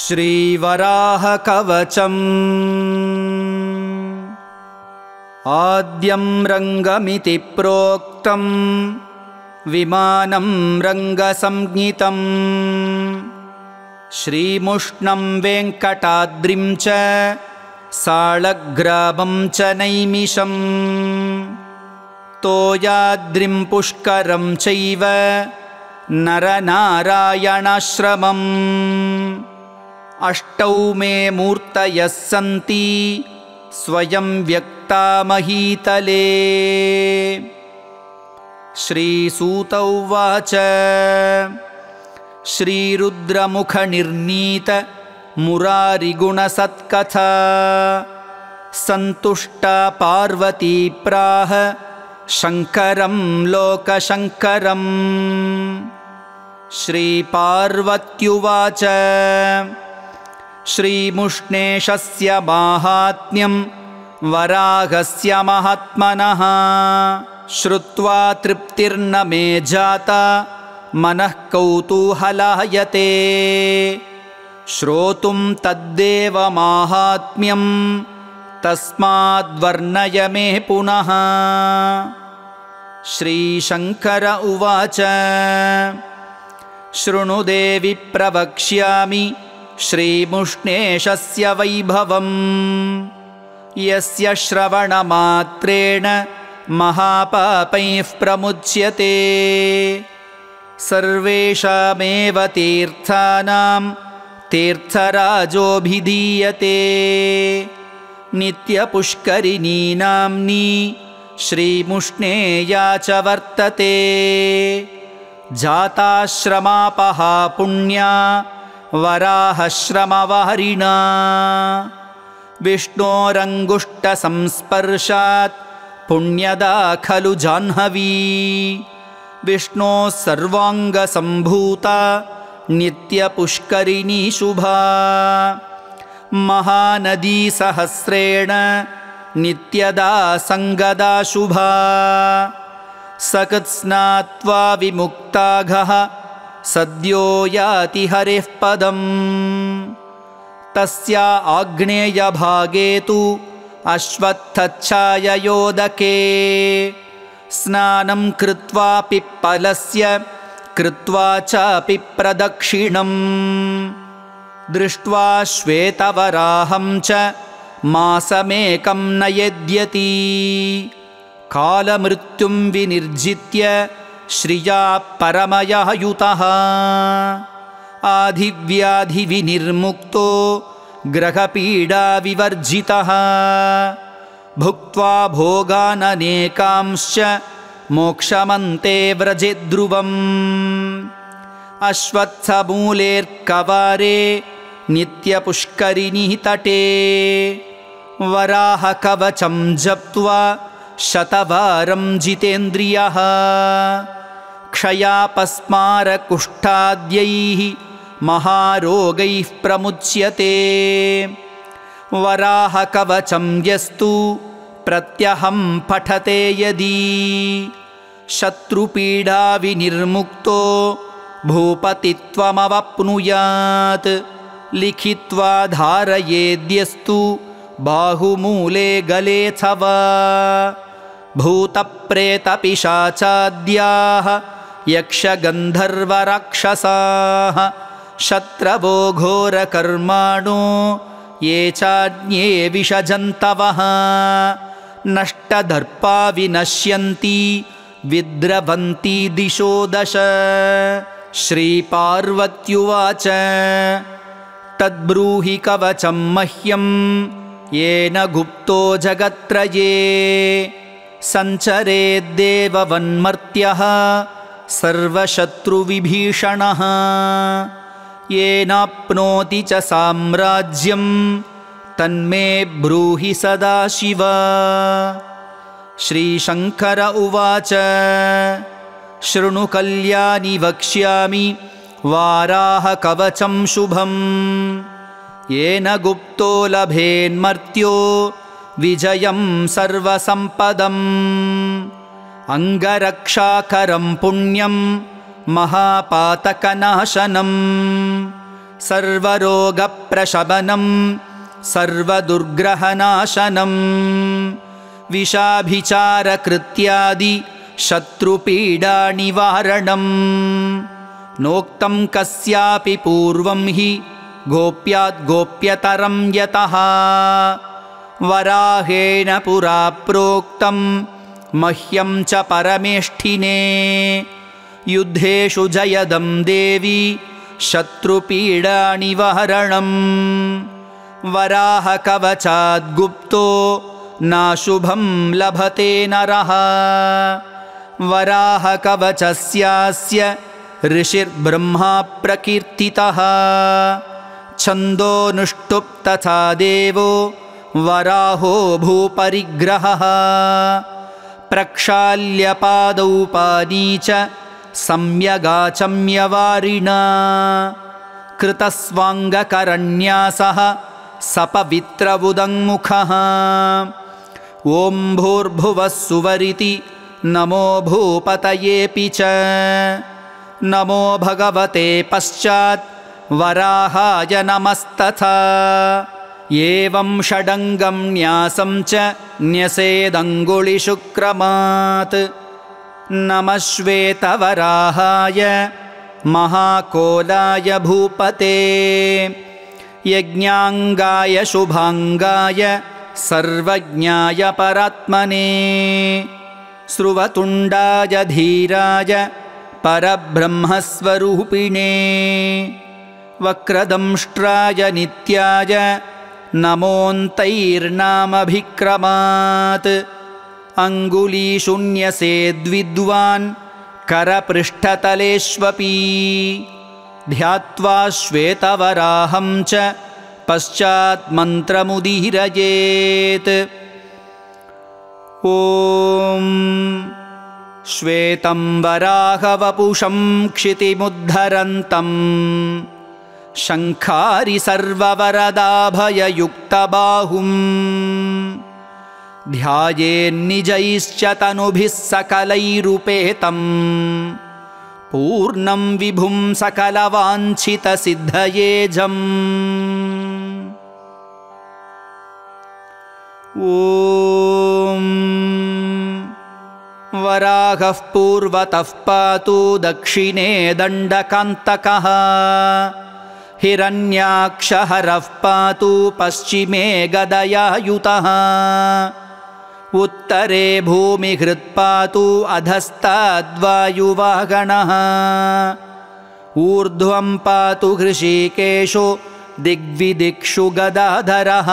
श्रीवराहकवचम् आद्यं रङ्गमिति प्रोक्तं विमानं रङ्गसंज्ञितं श्रीमुष्णं वेङ्कटाद्रिं च साळग्रामं च नैमिषम् तोयाद्रिं पुष्करं चैव नरनारायणाश्रमम् अष्टौ मे मूर्तयः सन्ति स्वयं व्यक्ता महीतले। श्रीसूत उवाच श्रीरुद्रमुखनिर्नीत मुरारिगुणसत्कथा सन्तुष्टा पार्वती प्राह शङ्करं लोकशङ्करम्। श्रीपार्वत्युवाच श्रीमुष्णेशस्य माहात्म्यं वराहस्य महात्मनः श्रुत्वा तृप्तिर्न मे जाता मनः कौतूहलायते। श्रोतुं तद्देव माहात्म्यं तस्माद्वर्णय मे पुनः। श्रीशङ्कर उवाच शृणु देवि प्रवक्ष्यामि श्रीमुष्णेशस्य वैभवम् यस्य श्रवणमात्रेण महापापैः प्रमुच्यते। सर्वेषामेव तीर्थानां तीर्थराजोऽभिधीयते। नित्यपुष्करिणी नाम्नी श्रीमुष्णेया च वर्तते। जाताश्रमापहा पुण्या वराहश्रमवारिणा विष्णोरङ्गुष्ठसंस्पर्शात् पुण्यदा खलु जाह्नवी। विष्णोः सर्वाङ्गसम्भूता नित्यपुष्करिणी शुभा। महानदी सहस्रेण नित्यदा सङ्गदा शुभा। सकत्स्नात्वा विमुक्ताघः सद्यो याति हरेः पदम्। तस्या आग्नेयभागे तु अश्वत्थच्छाययोदके स्नानं कृत्वा पिप्पलस्य कृत्वा चापि प्रदक्षिणम्। दृष्ट्वा श्वेतवराहं च मासमेकं नयेद्यति। कालमृत्युं विनिर्जित्य श्रिया परमया युतः। आधिव्याधिविनिर्मुक्तो ग्रहपीडाविवर्जितः। भुक्त्वा भोगाननेकांश्च मोक्षमन्ते व्रजेद्ध्रुवम्। अश्वत्थमूलेऽर्कवारे नित्यपुष्करिणी तटे वराहकवचं जप्त्वा शतवारं जितेन्द्रियः। क्षयापस्मारकुष्ठाद्यैः महारोगैः प्रमुच्यते। वराहकवचं यस्तु प्रत्यहं पठते यदि शत्रुपीडाविनिर्मुक्तो भूपतित्वमवाप्नुयात्। लिखित्वा धारयेद्यस्तु बाहुमूले गलेऽथवा। भूतप्रेतपिशाचाद्याः यक्षगन्धर्वराक्षसाः शत्रवो घोरकर्माणो ये चान्ये विषजन्तवः। नष्टदर्पा विनश्यन्ति विद्रवन्ति दिशो दश। श्रीपार्वत्युवाच तद्ब्रूहि कवचं मह्यं येन गुप्तो जगत्त्रये सञ्चरेद्देववन्मर्त्यः सर्वशत्रुविभीषणः। येनाप्नोति च साम्राज्यं तन्मे ब्रूहि सदाशिव। श्रीशङ्कर उवाच शृणु कल्याणि वक्ष्यामि वाराहकवचं शुभम् येन गुप्तो लभेन्मर्त्यो विजयं सर्वसम्पदम्। अङ्गरक्षाकरं पुण्यं महापातकनाशनं सर्वरोगप्रशमनं सर्वदुर्ग्रहनाशनं विषाभिचारकृत्यादि शत्रुपीडानिवारणं नोक्तं कस्यापि पूर्वं हि गोप्याद्गोप्यतरं यतः वराहेण पुरा प्रोक्तं मह्यं च परमेष्ठिने युद्धेषु जयदं देवी शत्रुपीडानिवारणं वराहकवचाद्गुप्तो नाशुभं लभते नरः वराहकवचस्यास्य ऋषिर्ब्रह्मा प्रकीर्तितः छन्दोनुष्टुप् तथा देवो वराहो भूपरिग्रहः प्रक्षाल्यपादौ पानी च सम्यगाचम्यवारिणा कृतस्वाङ्गकरन्यासः सपवित्रवुदङ्मुखः ॐ भूर्भुवः सुवरिति नमो भूपतयेऽपि च नमो भगवते पश्चात् वराहाय नमस्तथा एवं षडङ्गं न्यासं च न्यसेदङ्गुलिशुक्रमात् नमः श्वेतवराहाय महाकोलाय भूपते यज्ञाङ्गाय शुभाङ्गाय सर्वज्ञाय परात्मने स्रुवतुण्डाय धीराय परब्रह्मस्वरूपिणे वक्रदंष्ट्राय नित्याय नमोऽन्तैर्नामभिक्रमात् अङ्गुलीशून्यसेद्विद्वान् करपृष्ठतलेष्वपि ध्यात्वा श्वेतवराहं च पश्चात् मन्त्रमुदीरयेत् ॐ श्वेतं वराहवपुषं क्षितिमुद्धरन्तम् शङ्खारि सर्ववरदाभययुक्तबाहुम् ध्यायेन्निजैश्च तनुभिः सकलैरुपेतम् पूर्णं विभुं सकलवाञ्छितसिद्धयेजम् ॐ वराहः पूर्वतः पातु दक्षिणे दण्डकान्तकः हिरण्याक्षहरः पातु पश्चिमे गदयायुतः उत्तरे भूमिहृत्पातु अधस्ताद्वायुवाहनः ऊर्ध्वं पातु हृषीकेशो दिग्विदिक्षु गदाधरः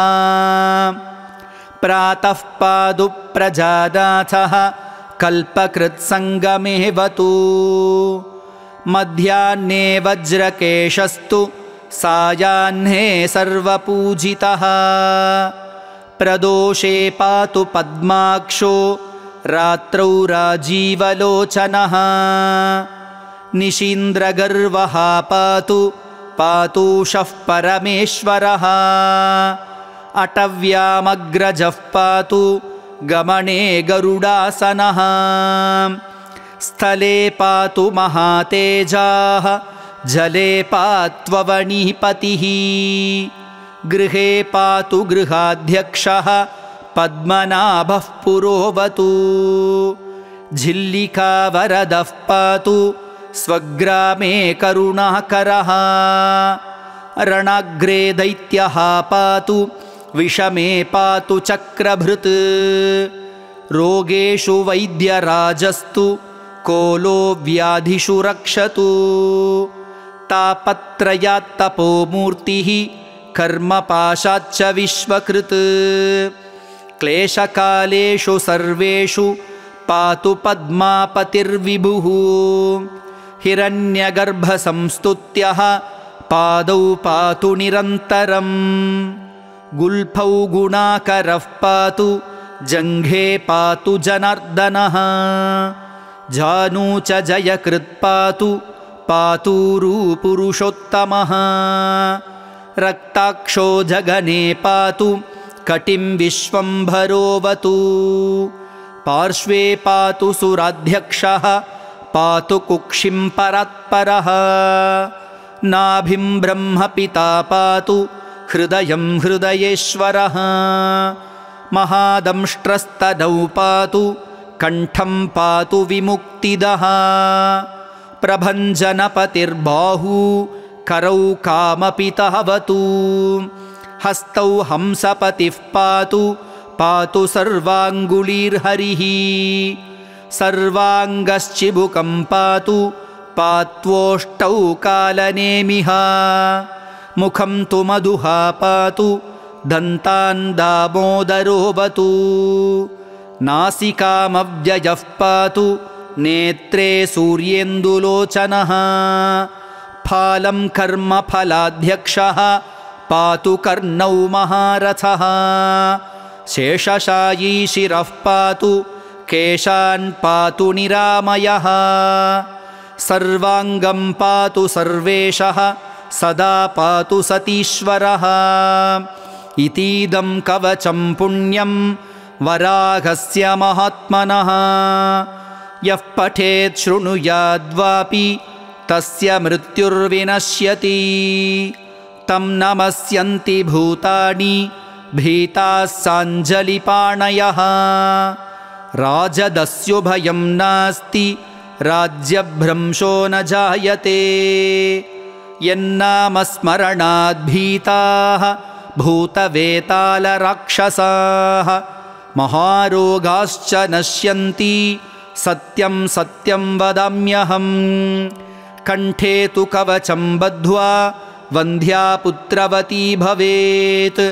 प्रातः पातु प्रजानाथः कल्पकृत्सङ्गमेवतु मध्याह्ने वज्रकेशस्तु सायाह्ने सर्वपूजितः प्रदोषे पातु पद्माक्षो रात्रौ राजीवलोचनः निशीन्द्रगर्वः पातु पातूषः परमेश्वरः अटव्यामग्रजः पातु गमने गरुडासनः स्थले पातु महातेजाः जले पात्ववणीपतिः गृहे पातु गृहाध्यक्षः पद्मनाभः पुरोवतु झिल्लिकावरदः पातु स्वग्रामे करुणाकरः रणाग्रे दैत्यः पातु विषमे पातु चक्रभृत् रोगेषु वैद्यराजस्तु कोलो व्याधिषु रक्षतु तापत्रयात्तपोमूर्तिः कर्मपाशाच्च विश्वकृत् क्लेशकालेषु सर्वेषु पातु पद्मापतिर्विभुः हिरण्यगर्भसंस्तुत्यः पादौ पातु निरन्तरम् गुल्फौ गुणाकरः पातु जङ्घे पातु जनार्दनः जानू च जयकृत् पातु पातूरु पुरुषोत्तमः रक्ताक्षो जगने पातु कटिं विश्वम्भरोवतु पार्श्वे पातु सुराध्यक्षः पातु कुक्षिं परात्परः नाभिं ब्रह्मपिता पातु हृदयं हृदयेश्वरः महादंष्ट्रस्तनौ पातु कण्ठं पातु विमुक्तिदः प्रभञ्जनपतिर्बाहू करौ कामपितावतु हस्तौ हंसपतिः पातु पातु सर्वाङ्गुलीर्हरिः सर्वाङ्गश्चिबुकं पातु पात्वोष्टौ कालनेमिः मुखं तु मधुहा पातु दन्तान् दामोदरोऽवतु नासिकामव्ययः पातु नेत्रे सूर्येन्दुलोचनः फालं कर्मफलाध्यक्षः पातु कर्णौ महारथः शेषशायी शिरः पातु केशान् पातु निरामयः सर्वाङ्गं पातु सर्वेशः सदा पातु सतीश्वरः इतीदं कवचं पुण्यं वराहस्य महात्मनः यः पठेत् शृणुयाद्वापि तस्य मृत्युर्विनश्यति तं नमस्यन्ति भूतानि भीताः साञ्जलिपाणयः राजदस्युभयं नास्ति राज्यभ्रंशो न जायते यन्नामस्मरणाद् भीताः भूतवेतालराक्षसाः महारोगाश्च नश्यन्ति सत्यं सत्यं वदाम्यहम् कण्ठे तु कवचं बद्ध्वा वन्ध्यापुत्रवती भवेत्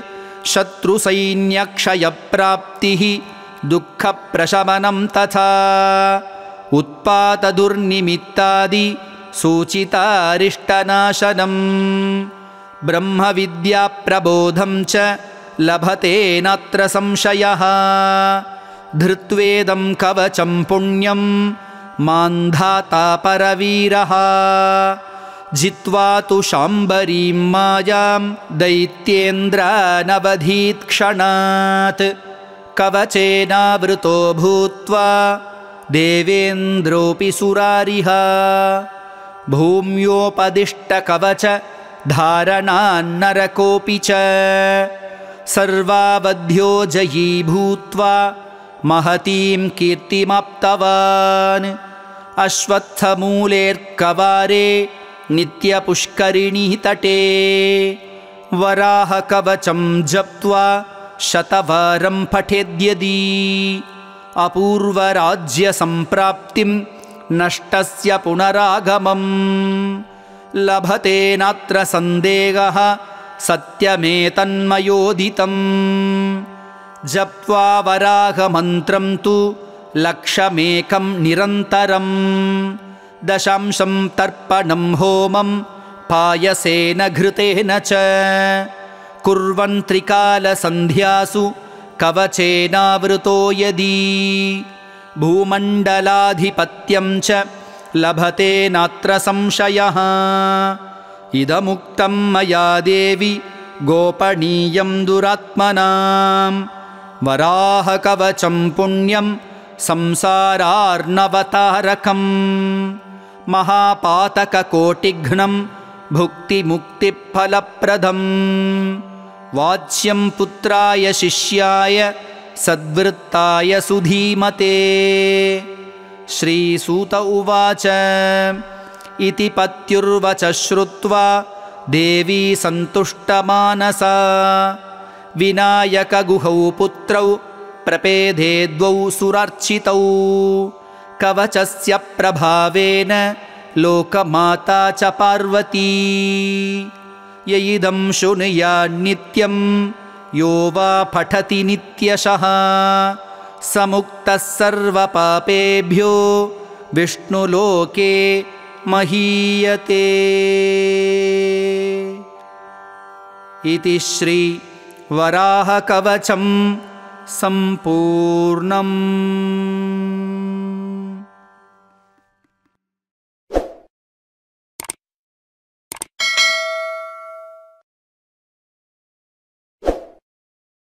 शत्रुसैन्यक्षयप्राप्तिः दुःखप्रशमनं तथा उत्पातदुर्निमित्तादि सूचितारिष्टनाशनम् ब्रह्मविद्याप्रबोधं च लभते नात्र संशयः धृत्वेदं कवचं पुण्यं मान्धाता परवीरः जित्वा तु शाम्बरीं मायां दैत्येन्द्रानवधीत् क्षणात् कवचेनावृतो भूत्वा देवेन्द्रोऽपि सुरारिः भूम्योपदिष्टकवच धारणान्नरकोऽपि च सर्वावध्यो जयी भूत्वा महतीं कीर्तिमाप्तवान् अश्वत्थमूलेऽर्कवारे नित्यपुष्करिणी तटे वराहकवचं जप्त्वा शतवारं पठेद्यदि अपूर्वराज्यसम्प्राप्तिं नष्टस्य पुनरागमम् लभते नात्र सन्देहः सत्यमेतन्मयोदितम् जप्त्वा वराहमन्त्रं तु लक्षमेकं निरन्तरम् दशांशं तर्पणं होमं पायसेन घृतेन च कुर्वन् त्रिकालसन्ध्यासु कवचेनावृतो यदि भूमण्डलाधिपत्यं च लभते नात्र संशयः इदमुक्तं मया देवि गोपनीयं दुरात्मनां वराहकवचं पुण्यं संसारार्णवतारकं महापातककोटिघ्नं भुक्तिमुक्तिफलप्रदं वाच्यं पुत्राय शिष्याय सद्वृत्ताय सुधीमते श्रीसूत उवाच इति पत्युर्वच श्रुत्वा देवी सन्तुष्टमानसा विनायकगुहौ पुत्रौ प्रपेदे द्वौ सुरार्चितौ कवचस्य प्रभावेन लोकमाता च पार्वती य इदं शृणुयान्नित्यं यो वा पठति नित्यशः समुक्तः सर्वपापेभ्यो विष्णुलोके महीयते। इति श्री वराहकवचं सम्पूर्णम्।